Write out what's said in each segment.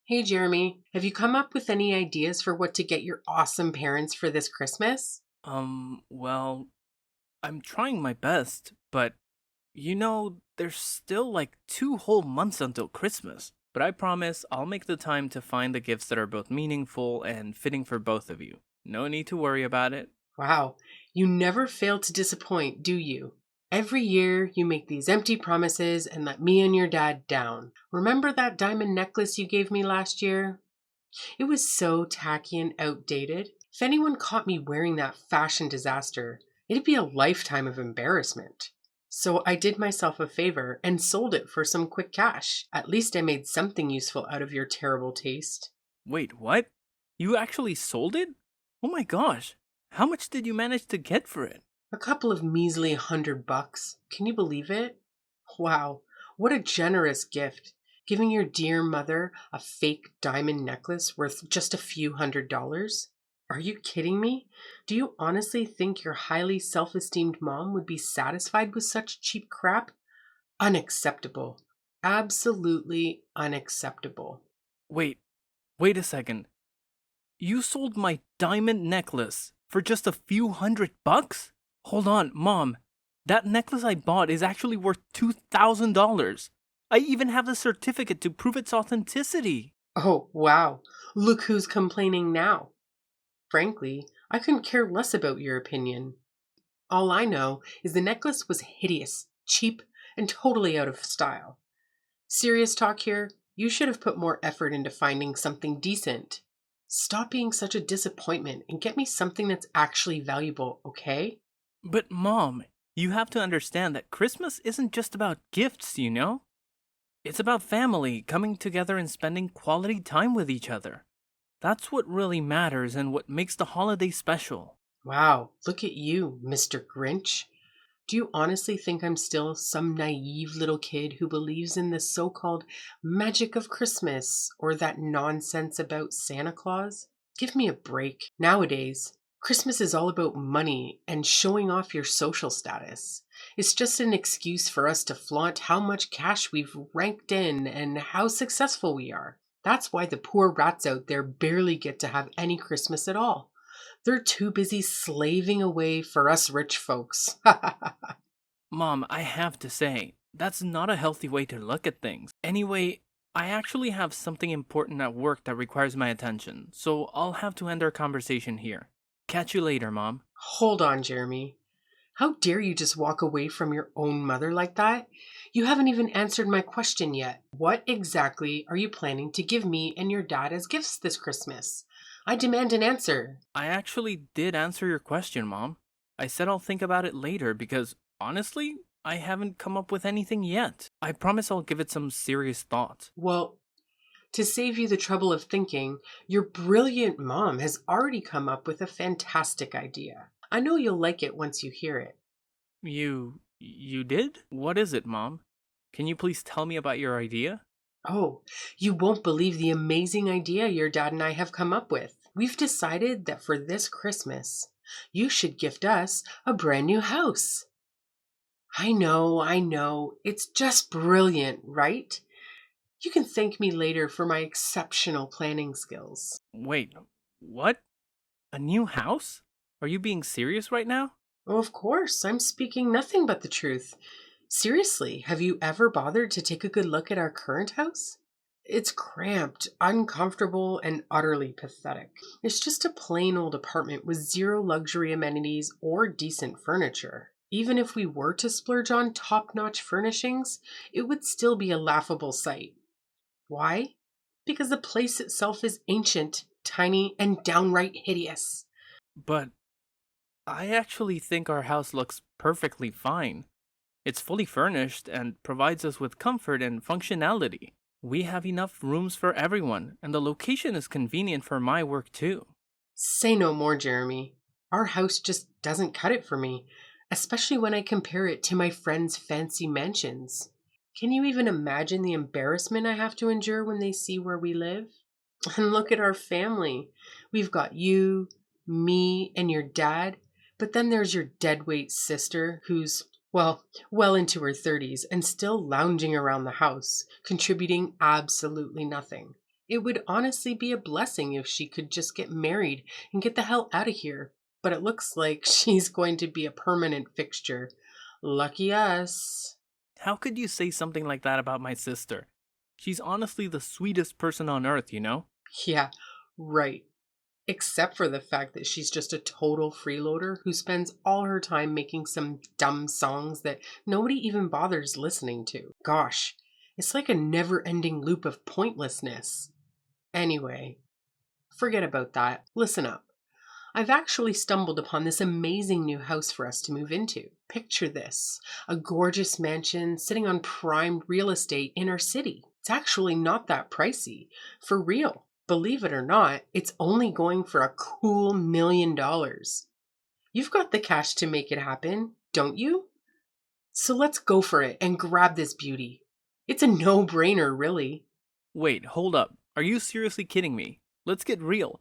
Hey Jeremy, have you come up with any ideas for what to get your awesome parents for this Christmas? Well, I'm trying my best, but there's still like 2 whole months until Christmas. But I promise I'll make the time to find the gifts that are both meaningful and fitting for both of you. No need to worry about it. Wow, you never fail to disappoint, do you? Every year you make these empty promises and let me and your dad down. Remember that diamond necklace you gave me last year? It was so tacky and outdated. If anyone caught me wearing that fashion disaster, it'd be a lifetime of embarrassment. So I did myself a favor and sold it for some quick cash. At least I made something useful out of your terrible taste. Wait, what? You actually sold it? Oh my gosh. How much did you manage to get for it? A couple of measly $100. Can you believe it? Wow, what a generous gift. Giving your dear mother a fake diamond necklace worth just a few $100s? Are you kidding me? Do you honestly think your highly self esteemed mom would be satisfied with such cheap crap? Unacceptable. Absolutely unacceptable. Wait, wait a second. You sold my diamond necklace for just a few $100? Hold on, Mom. That necklace I bought is actually worth $2,000. I even have the certificate to prove its authenticity. Oh, wow. Look who's complaining now. Frankly, I couldn't care less about your opinion. All I know is the necklace was hideous, cheap, and totally out of style. Serious talk here, you should have put more effort into finding something decent. Stop being such a disappointment and get me something that's actually valuable, okay? But, Mom, you have to understand that Christmas isn't just about gifts. It's about family coming together and spending quality time with each other. That's what really matters and what makes the holiday special. Wow, look at you, Mr. Grinch. Do you honestly think I'm still some naive little kid who believes in the so called magic of Christmas or that nonsense about Santa Claus? Give me a break. Nowadays, Christmas is all about money and showing off your social status. It's just an excuse for us to flaunt how much cash we've ranked in and how successful we are. That's why the poor rats out there barely get to have any Christmas at all. They're too busy slaving away for us rich folks. Mom, I have to say, that's not a healthy way to look at things. Anyway, I actually have something important at work that requires my attention, so I'll have to end our conversation here. Catch you later, Mom. Hold on, Jeremy. How dare you just walk away from your own mother like that? You haven't even answered my question yet. What exactly are you planning to give me and your dad as gifts this Christmas? I demand an answer. I actually did answer your question, Mom. I said I'll think about it later because, honestly, I haven't come up with anything yet. I promise I'll give it some serious thought. Well, to save you the trouble of thinking, your brilliant mom has already come up with a fantastic idea. I know you'll like it once you hear it. You did? What is it, Mom? Can you please tell me about your idea? Oh, you won't believe the amazing idea your dad and I have come up with. We've decided that for this Christmas, you should gift us a brand new house. I know. It's just brilliant, right? You can thank me later for my exceptional planning skills. Wait, what? A new house? Are you being serious right now? Oh, of course, I'm speaking nothing but the truth. Seriously, have you ever bothered to take a good look at our current house? It's cramped, uncomfortable, and utterly pathetic. It's just a plain old apartment with zero luxury amenities or decent furniture. Even if we were to splurge on top notch furnishings, it would still be a laughable sight. Why? Because the place itself is ancient, tiny, and downright hideous. But I actually think our house looks perfectly fine. It's fully furnished and provides us with comfort and functionality. We have enough rooms for everyone, and the location is convenient for my work too. Say no more, Jeremy. Our house just doesn't cut it for me, especially when I compare it to my friends' fancy mansions. Can you even imagine the embarrassment I have to endure when they see where we live? And look at our family. We've got you, me, and your dad, but then there's your deadweight sister who's, well into her 30s and still lounging around the house, contributing absolutely nothing. It would honestly be a blessing if she could just get married and get the hell out of here. But it looks like she's going to be a permanent fixture. Lucky us. How could you say something like that about my sister? She's honestly the sweetest person on earth, you know? Yeah, right. Except for the fact that she's just a total freeloader who spends all her time making some dumb songs that nobody even bothers listening to. Gosh, it's like a never ending loop of pointlessness. Anyway, forget about that. Listen up. I've actually stumbled upon this amazing new house for us to move into. Picture this, a gorgeous mansion sitting on prime real estate in our city. It's actually not that pricey. For real. Believe it or not, it's only going for a cool $1 million. You've got the cash to make it happen, don't you? So let's go for it and grab this beauty. It's a no-brainer, really. Wait, hold up. Are you seriously kidding me? Let's get real.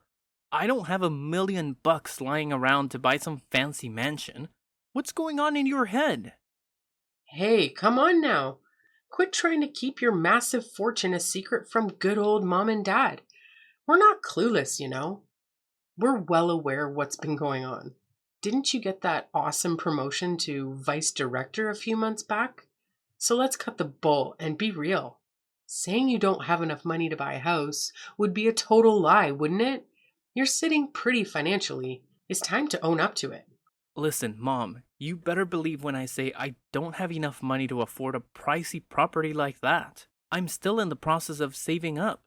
I don't have $1 million lying around to buy some fancy mansion. What's going on in your head? Hey, come on now. Quit trying to keep your massive fortune a secret from good old mom and dad. We're not clueless, you know. We're well aware of what's been going on. Didn't you get that awesome promotion to vice director a few months back? So let's cut the bull and be real. Saying you don't have enough money to buy a house would be a total lie, wouldn't it? You're sitting pretty financially. It's time to own up to it. Listen, Mom, you better believe when I say I don't have enough money to afford a pricey property like that. I'm still in the process of saving up,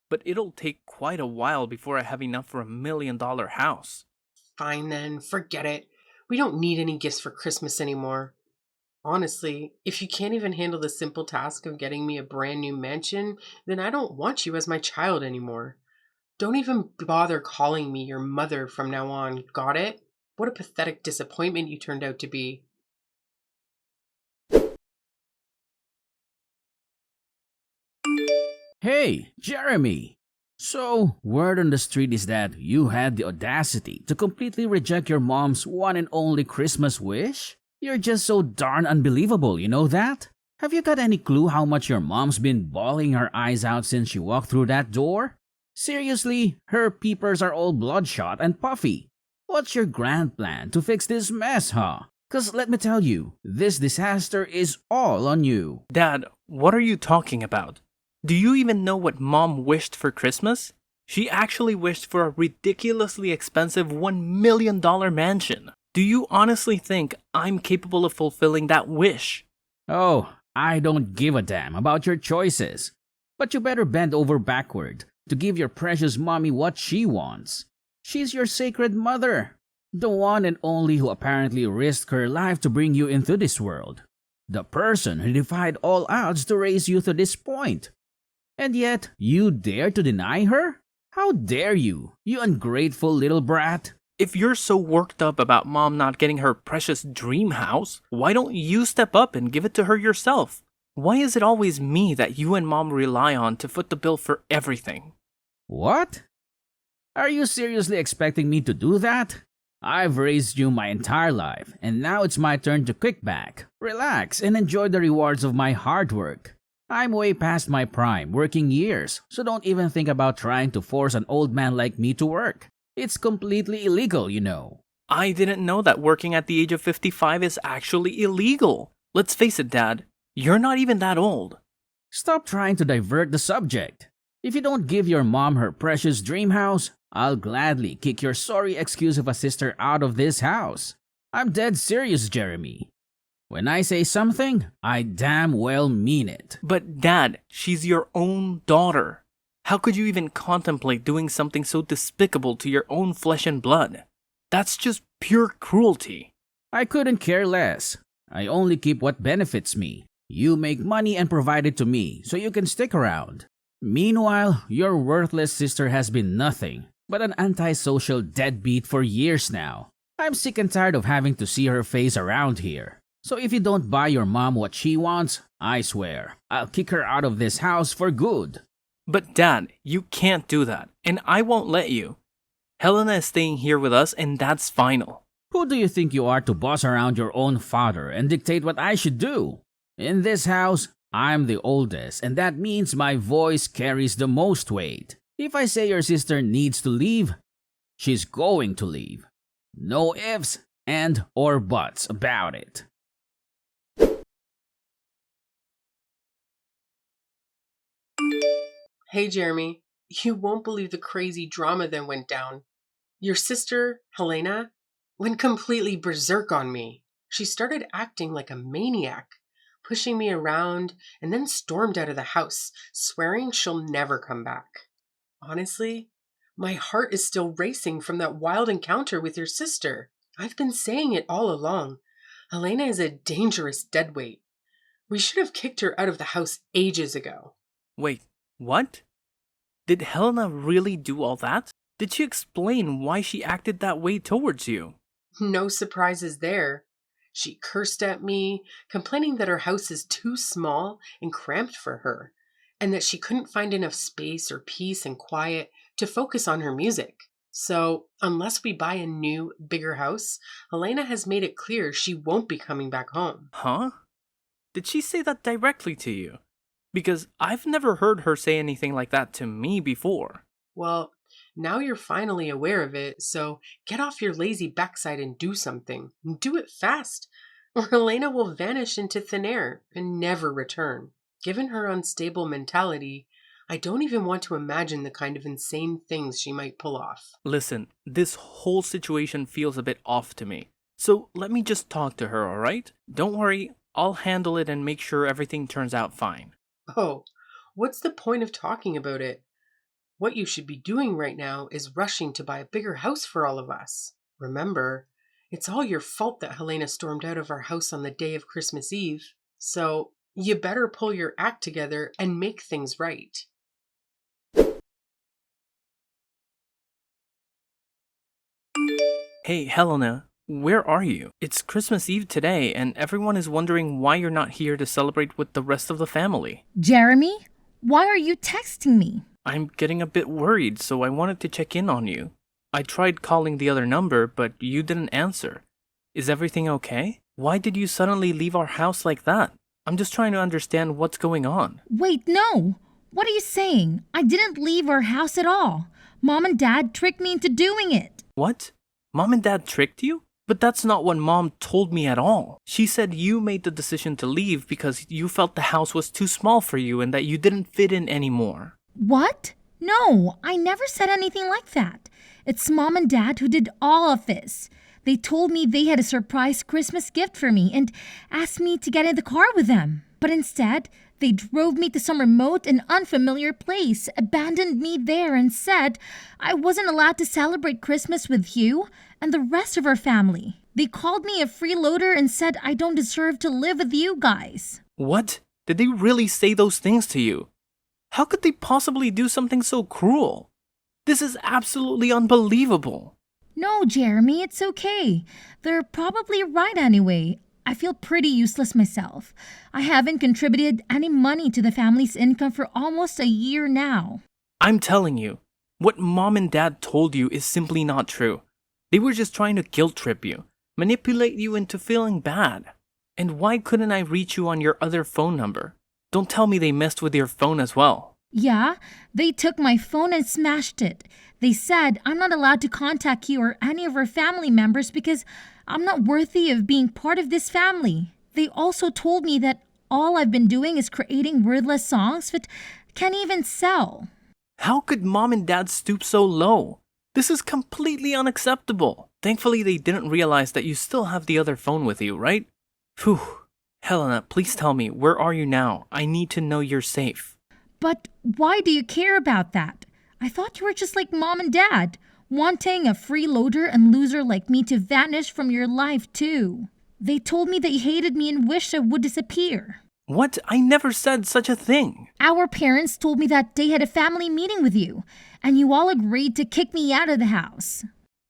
but it'll take quite a while before I have enough for $1 million house. Fine then, forget it. We don't need any gifts for Christmas anymore. Honestly, if you can't even handle the simple task of getting me a brand new mansion, then I don't want you as my child anymore. Don't even bother calling me your mother from now on, got it? What a pathetic disappointment you turned out to be. Hey, Jeremy! So, word on the street is that you had the audacity to completely reject your mom's one and only Christmas wish? You're just so darn unbelievable, you know that? Have you got any clue how much your mom's been bawling her eyes out since she walked through that door? Seriously, her peepers are all bloodshot and puffy. What's your grand plan to fix this mess, huh? 'Cause let me tell you, this disaster is all on you. Dad, what are you talking about? Do you even know what Mom wished for Christmas? She actually wished for a ridiculously expensive $1 million mansion. Do you honestly think I'm capable of fulfilling that wish? Oh, I don't give a damn about your choices. But you better bend over backward to give your precious mommy what she wants. She's your sacred mother, the one and only who apparently risked her life to bring you into this world. The person who defied all odds to raise you to this point. And yet, you dare to deny her? How dare you, you ungrateful little brat? If you're so worked up about Mom not getting her precious dream house, why don't you step up and give it to her yourself? Why is it always me that you and Mom rely on to foot the bill for everything? What? Are you seriously expecting me to do that? I've raised you my entire life, and now it's my turn to kick back, relax, and enjoy the rewards of my hard work. I'm way past my prime working years, so don't even think about trying to force an old man like me to work. It's completely illegal, you know. I didn't know that working at the age of 55 is actually illegal. Let's face it, Dad, you're not even that old. Stop trying to divert the subject. If you don't give your mom her precious dream house, I'll gladly kick your sorry excuse of a sister out of this house. I'm dead serious, Jeremy. When I say something, I damn well mean it. But Dad, she's your own daughter. How could you even contemplate doing something so despicable to your own flesh and blood? That's just pure cruelty. I couldn't care less. I only keep what benefits me. You make money and provide it to me so you can stick around. Meanwhile, your worthless sister has been nothing but an antisocial deadbeat for years now. I'm sick and tired of having to see her face around here. So if you don't buy your mom what she wants, I swear, I'll kick her out of this house for good. But Dad, you can't do that, and I won't let you. Helena is staying here with us, and that's final. Who do you think you are to boss around your own father and dictate what I should do? In this house, I'm the oldest, and that means my voice carries the most weight. If I say your sister needs to leave, she's going to leave. No ifs and or buts about it. Hey, Jeremy, you won't believe the crazy drama that went down. Your sister, Helena, went completely berserk on me. She started acting like a maniac, pushing me around, and then stormed out of the house, swearing she'll never come back. Honestly, my heart is still racing from that wild encounter with your sister. I've been saying it all along. Helena is a dangerous deadweight. We should have kicked her out of the house ages ago. Wait, what? Did Helena really do all that? Did she explain why she acted that way towards you? No surprises there. She cursed at me, complaining that her house is too small and cramped for her, and that she couldn't find enough space or peace and quiet to focus on her music. So, unless we buy a new, bigger house, Helena has made it clear she won't be coming back home. Huh? Did she say that directly to you? Because I've never heard her say anything like that to me before. Well, now you're finally aware of it, so get off your lazy backside and do something. And do it fast, or Helena will vanish into thin air and never return. Given her unstable mentality, I don't even want to imagine the kind of insane things she might pull off. Listen, this whole situation feels a bit off to me. So let me just talk to her, alright? Don't worry, I'll handle it and make sure everything turns out fine. Oh, what's the point of talking about it? What you should be doing right now is rushing to buy a bigger house for all of us. Remember, it's all your fault that Helena stormed out of our house on the day of Christmas Eve. So you better pull your act together and make things right. Hey, Helena, where are you? It's Christmas Eve today, and everyone is wondering why you're not here to celebrate with the rest of the family. Jeremy, why are you texting me? I'm getting a bit worried, so I wanted to check in on you. I tried calling the other number, but you didn't answer. Is everything okay? Why did you suddenly leave our house like that? I'm just trying to understand what's going on. Wait, no. What are you saying? I didn't leave our house at all. Mom and Dad tricked me into doing it. What? Mom and Dad tricked you? But that's not what Mom told me at all. She said you made the decision to leave because you felt the house was too small for you and that you didn't fit in anymore. What? No, I never said anything like that. It's Mom and Dad who did all of this. They told me they had a surprise Christmas gift for me and asked me to get in the car with them. But instead, they drove me to some remote and unfamiliar place, abandoned me there, and said I wasn't allowed to celebrate Christmas with you and the rest of our family. They called me a freeloader and said I don't deserve to live with you guys. What? Did they really say those things to you? How could they possibly do something so cruel? This is absolutely unbelievable. No, Jeremy, it's okay. They're probably right anyway. I feel pretty useless myself. I haven't contributed any money to the family's income for almost a year now. I'm telling you, what Mom and Dad told you is simply not true. They were just trying to guilt trip you, manipulate you into feeling bad. And why couldn't I reach you on your other phone number? Don't tell me they messed with your phone as well. Yeah, they took my phone and smashed it. They said I'm not allowed to contact you or any of our family members because I'm not worthy of being part of this family. They also told me that all I've been doing is creating wordless songs that can't even sell. How could Mom and Dad stoop so low? This is completely unacceptable. Thankfully, they didn't realize that you still have the other phone with you, right? Phew. Helena, please tell me, where are you now? I need to know you're safe. But why do you care about that? I thought you were just like Mom and Dad, wanting a freeloader and loser like me to vanish from your life too. They told me that you hated me and wished I would disappear. What? I never said such a thing. Our parents told me that they had a family meeting with you, and you all agreed to kick me out of the house.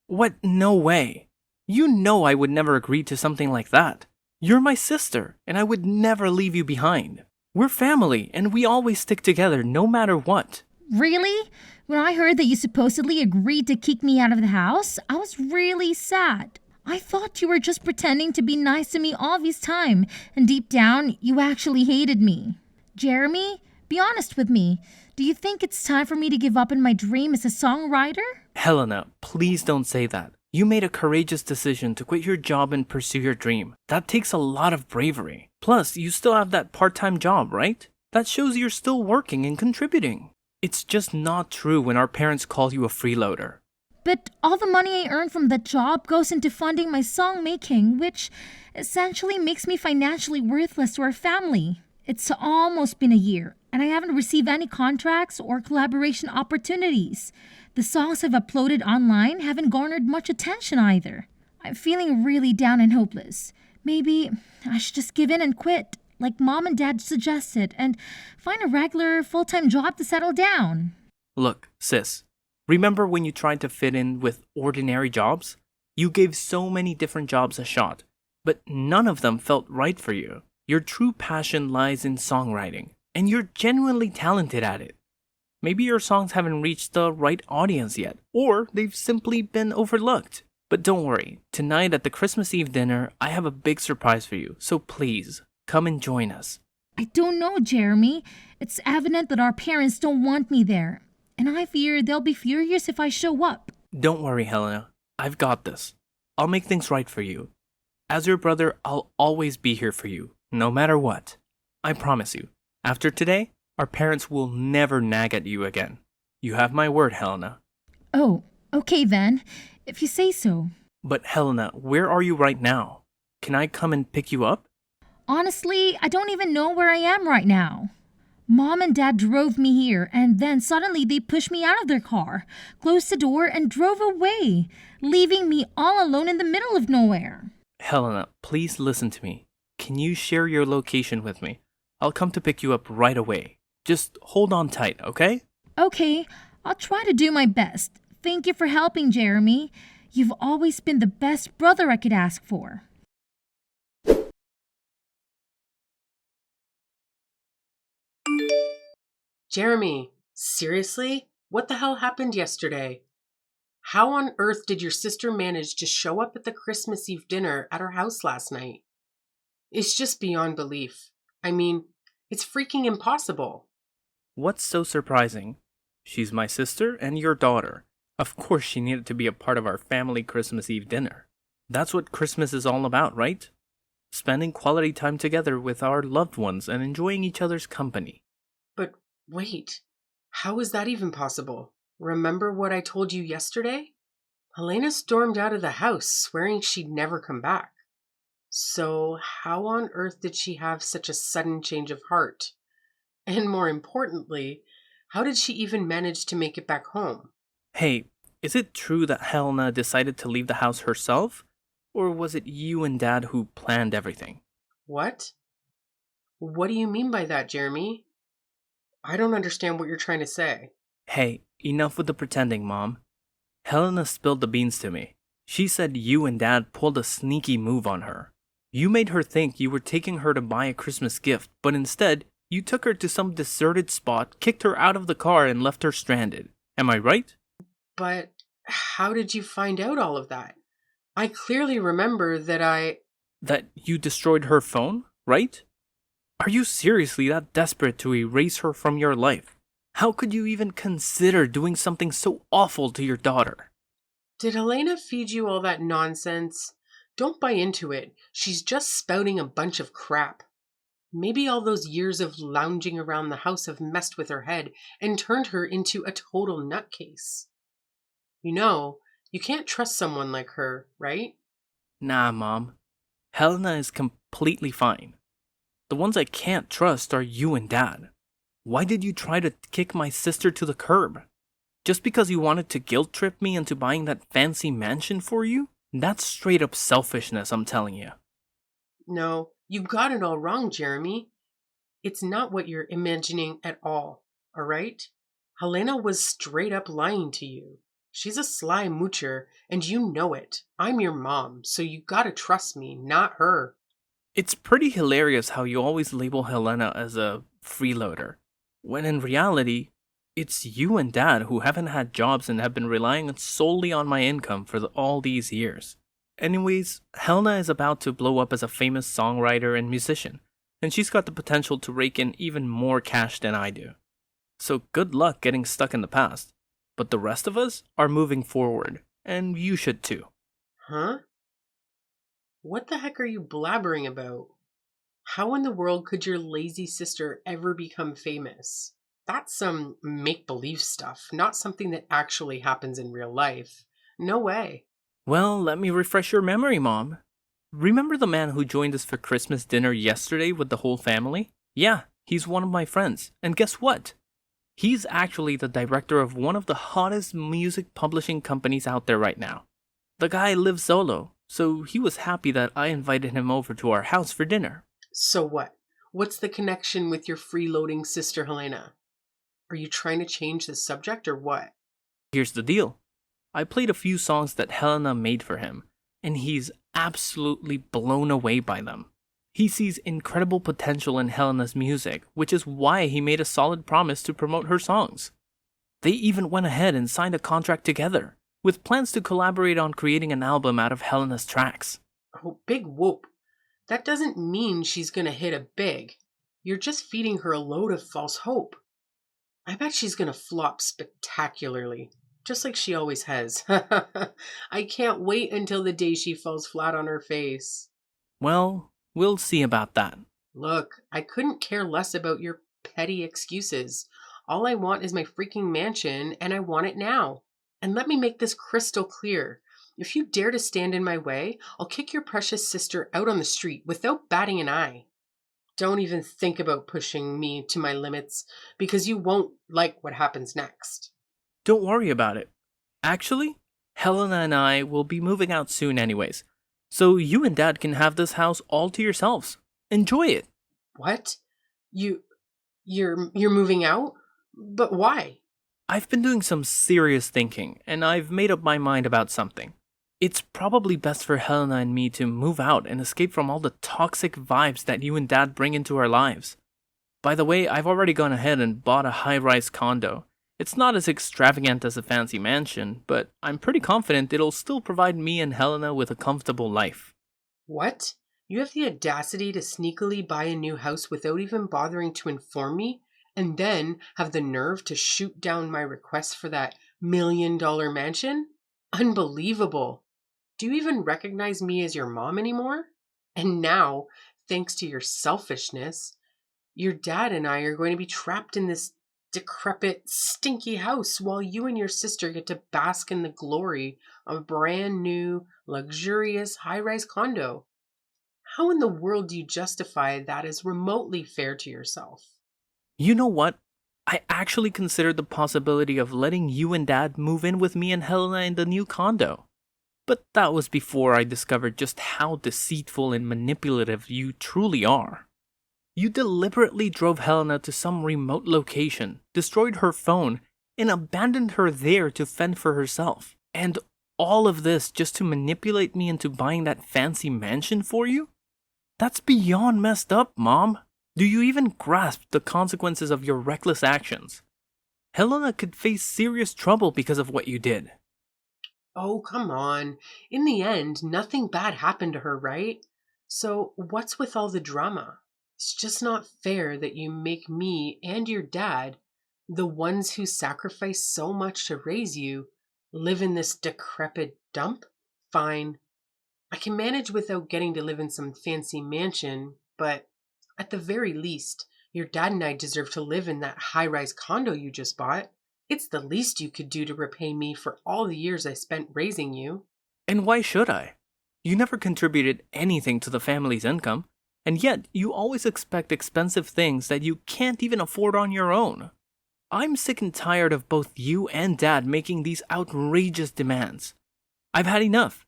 What? No way. You know I would never agree to something like that. You're my sister, and I would never leave you behind. We're family, and we always stick together no matter what. Really? When I heard that you supposedly agreed to kick me out of the house, I was really sad. I thought you were just pretending to be nice to me all this time, and deep down, you actually hated me. Jeremy, be honest with me. Do you think it's time for me to give up on my dream as a songwriter? Helena, please don't say that. You made a courageous decision to quit your job and pursue your dream. That takes a lot of bravery. Plus, you still have that part-time job, right? That shows you're still working and contributing. It's just not true when our parents call you a freeloader. But all the money I earn from that job goes into funding my song making, which essentially makes me financially worthless to our family. It's almost been a year, and I haven't received any contracts or collaboration opportunities. The songs I've uploaded online haven't garnered much attention either. I'm feeling really down and hopeless. Maybe I should just give in and quit, like Mom and Dad suggested, and find a regular full-time job to settle down. Look, sis, remember when you tried to fit in with ordinary jobs? You gave so many different jobs a shot, but none of them felt right for you. Your true passion lies in songwriting, and you're genuinely talented at it. Maybe your songs haven't reached the right audience yet, or they've simply been overlooked. But don't worry, tonight at the Christmas Eve dinner, I have a big surprise for you, so please, come and join us. I don't know, Jeremy. It's evident that our parents don't want me there, and I fear they'll be furious if I show up. Don't worry, Helena. I've got this. I'll make things right for you. As your brother, I'll always be here for you, no matter what. I promise you, after today, our parents will never nag at you again. You have my word, Helena. Oh, okay then, if you say so. But Helena, where are you right now? Can I come and pick you up? Honestly, I don't even know where I am right now. Mom and Dad drove me here, and then suddenly they pushed me out of their car, closed the door, and drove away, leaving me all alone in the middle of nowhere. Helena, please listen to me. Can you share your location with me? I'll come to pick you up right away. Just hold on tight, okay? Okay, I'll try to do my best. Thank you for helping, Jeremy. You've always been the best brother I could ask for. Jeremy, seriously? What the hell happened yesterday? How on earth did your sister manage to show up at the Christmas Eve dinner at her house last night? It's just beyond belief. I mean, it's freaking impossible. What's so surprising? She's my sister and your daughter. Of course she needed to be a part of our family Christmas Eve dinner. That's what Christmas is all about, right? Spending quality time together with our loved ones and enjoying each other's company. But wait, how is that even possible? Remember what I told you yesterday? Helena stormed out of the house, swearing she'd never come back. So how on earth did she have such a sudden change of heart? And more importantly, how did she even manage to make it back home? Hey, is it true that Helena decided to leave the house herself? Or was it you and Dad who planned everything? What? What do you mean by that, Jeremy? I don't understand what you're trying to say. Hey, enough with the pretending, Mom. Helena spilled the beans to me. She said you and Dad pulled a sneaky move on her. You made her think you were taking her to buy a Christmas gift, but instead, you took her to some deserted spot, kicked her out of the car, and left her stranded. Am I right? But how did you find out all of that? I clearly remember That you destroyed her phone, right? Are you seriously that desperate to erase her from your life? How could you even consider doing something so awful to your daughter? Did Helena feed you all that nonsense? Don't buy into it. She's just spouting a bunch of crap. Maybe all those years of lounging around the house have messed with her head and turned her into a total nutcase. You know, you can't trust someone like her, right? Nah, Mom. Helena is completely fine. The ones I can't trust are you and Dad. Why did you try to kick my sister to the curb? Just because you wanted to guilt trip me into buying that fancy mansion for you? That's straight up selfishness, I'm telling you. No, you've got it all wrong, Jeremy. It's not what you're imagining at all right? Helena was straight up lying to you. She's a sly moocher, and you know it. I'm your mom, so you gotta trust me, not her. It's pretty hilarious how you always label Helena as a freeloader, when in reality, it's you and Dad who haven't had jobs and have been relying solely on my income for all these years. Anyways, Helena is about to blow up as a famous songwriter and musician, and she's got the potential to rake in even more cash than I do. So good luck getting stuck in the past. But the rest of us are moving forward, and you should too. Huh? What the heck are you blabbering about? How in the world could your lazy sister ever become famous? That's some make-believe stuff, not something that actually happens in real life. No way. Well, let me refresh your memory, Mom. Remember the man who joined us for Christmas dinner yesterday with the whole family? Yeah, he's one of my friends. And guess what? He's actually the director of one of the hottest music publishing companies out there right now. The guy lives solo, so he was happy that I invited him over to our house for dinner. So what? What's the connection with your freeloading sister Helena? Are you trying to change the subject or what? Here's the deal. I played a few songs that Helena made for him, and he's absolutely blown away by them. He sees incredible potential in Helena's music, which is why he made a solid promise to promote her songs. They even went ahead and signed a contract together, with plans to collaborate on creating an album out of Helena's tracks. Oh, big whoop. That doesn't mean she's gonna hit it big. You're just feeding her a load of false hope. I bet she's gonna flop spectacularly, just like she always has. I can't wait until the day she falls flat on her face. Well, we'll see about that. Look, I couldn't care less about your petty excuses. All I want is my freaking mansion, and I want it now. And let me make this crystal clear. If you dare to stand in my way, I'll kick your precious sister out on the street without batting an eye. Don't even think about pushing me to my limits, because you won't like what happens next. Don't worry about it. Actually, Helena and I will be moving out soon anyways, so you and Dad can have this house all to yourselves. Enjoy it. What? You're moving out? But why? I've been doing some serious thinking, and I've made up my mind about something. It's probably best for Helena and me to move out and escape from all the toxic vibes that you and Dad bring into our lives. By the way, I've already gone ahead and bought a high-rise condo. It's not as extravagant as a fancy mansion, but I'm pretty confident it'll still provide me and Helena with a comfortable life. What? You have the audacity to sneakily buy a new house without even bothering to inform me, and then have the nerve to shoot down my request for that $1 million mansion? Unbelievable. Do you even recognize me as your mom anymore? And now, thanks to your selfishness, your dad and I are going to be trapped in this decrepit, stinky house while you and your sister get to bask in the glory of a brand new, luxurious high-rise condo. How in the world do you justify that as remotely fair to yourself? You know what? I actually considered the possibility of letting you and Dad move in with me and Helena in the new condo. But that was before I discovered just how deceitful and manipulative you truly are. You deliberately drove Helena to some remote location, destroyed her phone, and abandoned her there to fend for herself. And all of this just to manipulate me into buying that fancy mansion for you? That's beyond messed up, Mom. Do you even grasp the consequences of your reckless actions? Helena could face serious trouble because of what you did. Oh, come on. In the end, nothing bad happened to her, right? So what's with all the drama? It's just not fair that you make me and your dad, the ones who sacrificed so much to raise you, live in this decrepit dump? Fine. I can manage without getting to live in some fancy mansion, but at the very least, your dad and I deserve to live in that high-rise condo you just bought. It's the least you could do to repay me for all the years I spent raising you. And why should I? You never contributed anything to the family's income, and yet you always expect expensive things that you can't even afford on your own. I'm sick and tired of both you and Dad making these outrageous demands. I've had enough.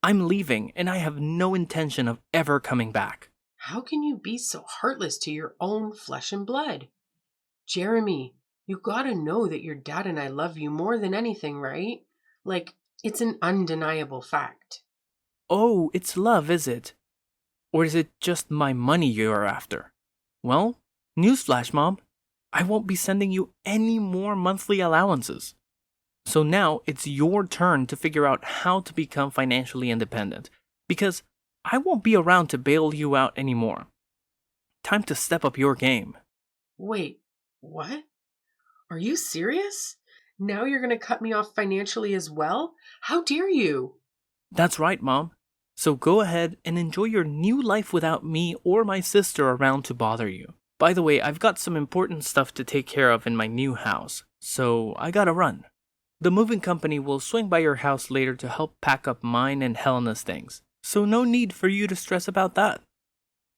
I'm leaving, and I have no intention of ever coming back. How can you be so heartless to your own flesh and blood? Jeremy, you gotta know that your dad and I love you more than anything, right? Like, it's an undeniable fact. Oh, it's love, is it? Or is it just my money you're after? Well, newsflash, Mom. I won't be sending you any more monthly allowances. So now it's your turn to figure out how to become financially independent, because I won't be around to bail you out anymore. time to step up your game. Wait, what? Are you serious? Now you're going to cut me off financially as well? How dare you? That's right, Mom. So go ahead and enjoy your new life without me or my sister around to bother you. By the way, I've got some important stuff to take care of in my new house, so I gotta run. The moving company will swing by your house later to help pack up mine and Helena's things, so no need for you to stress about that.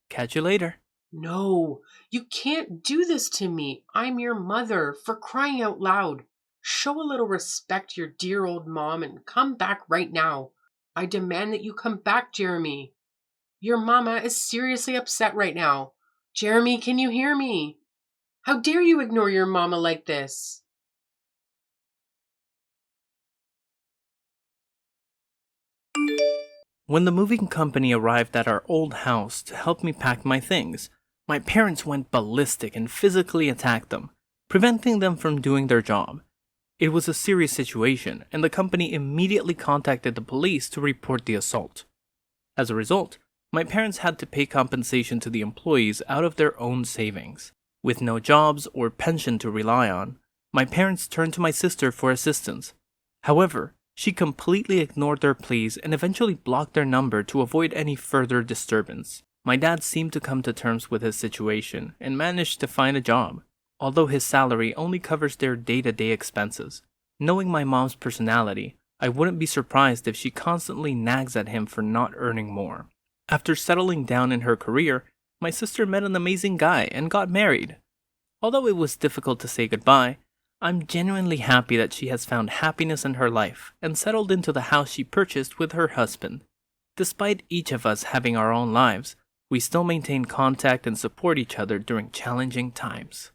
Catch you later. No, you can't do this to me. I'm your mother, for crying out loud. Show a little respect to your dear old mom and come back right now. I demand that you come back, Jeremy. Your mama is seriously upset right now. Jeremy, can you hear me? How dare you ignore your mama like this? When the moving company arrived at our old house to help me pack my things, my parents went ballistic and physically attacked them, preventing them from doing their job. It was a serious situation, and the company immediately contacted the police to report the assault. As a result, my parents had to pay compensation to the employees out of their own savings. With no jobs or pension to rely on, my parents turned to my sister for assistance. However, she completely ignored their pleas and eventually blocked their number to avoid any further disturbance. My dad seemed to come to terms with his situation and managed to find a job, although his salary only covers their day-to-day expenses. Knowing my mom's personality, I wouldn't be surprised if she constantly nags at him for not earning more. After settling down in her career, my sister met an amazing guy and got married. Although it was difficult to say goodbye, I'm genuinely happy that she has found happiness in her life and settled into the house she purchased with her husband. Despite each of us having our own lives, we still maintain contact and support each other during challenging times.